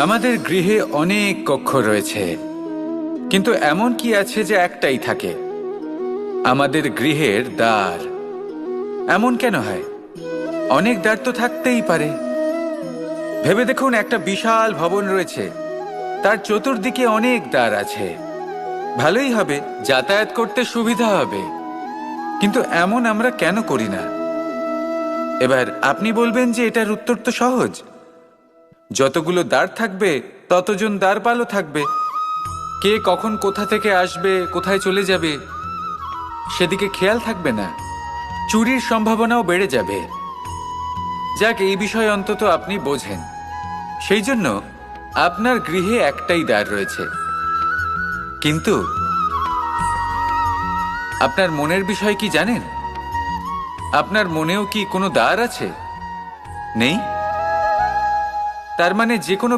আমাদের গৃহে অনেক কক্ষ রয়েছে, কিন্তু এমন কি আছে যে একটাই থাকে? আমাদের গৃহের দ্বার। এমন কেন হয়? অনেক দ্বার তো থাকতেই পারে। ভেবে দেখুন, একটা বিশাল ভবন রয়েছে, তার চতুর্দিকে অনেক দ্বার আছে। ভালোই হবে, যাতায়াত করতে সুবিধা হবে, কিন্তু এমন আমরা কেন করি না? এবার আপনি বলবেন যে এটার উত্তর তো সহজ। যতগুলো দ্বার থাকবে ততজন দ্বারপালও থাকবে। কে কখন কোথা থেকে আসবে, কোথায় চলে যাবে সেদিকে খেয়াল থাকবে না। চুরির সম্ভাবনাও বেড়ে যাবে। যাক, এই বিষয়ে অন্তত আপনি বোঝেন। সেই জন্য আপনার গৃহে একটাই দ্বার রয়েছে। কিন্তু আপনার মনের বিষয় কি জানেন? আপনার মনেও কি কোনো দ্বার আছে? নেই? তার মানে যে কোনো